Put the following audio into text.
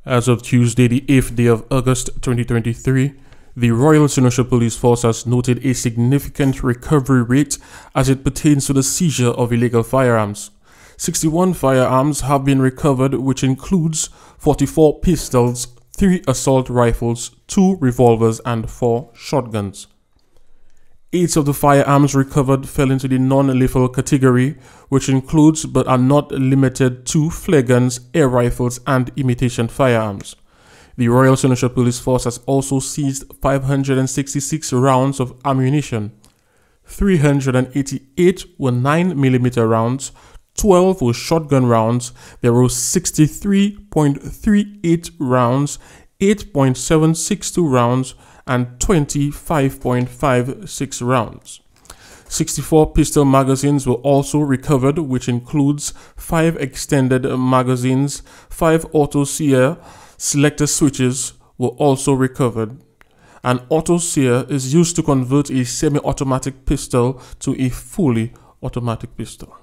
As of Tuesday, the 8th day of August 2023, the Royal Senegal Police Force has noted a significant recovery rate as it pertains to the seizure of illegal firearms. 61 firearms have been recovered, which includes 44 pistols, 3 assault rifles, 2 revolvers, and 4 shotguns. 8 of the firearms recovered fell into the non-lethal category, which includes but are not limited to flare guns, air rifles, and imitation firearms. The Royal Senegal Police Force has also seized 566 rounds of ammunition. 388 were 9mm rounds, 12 were shotgun rounds, there were 63.38 rounds, 8.762 rounds, and 25.56 rounds. 64 pistol magazines were also recovered, which includes 5 extended magazines. 5 auto-sear selector switches were also recovered. An auto-sear is used to convert a semi-automatic pistol to a fully automatic pistol.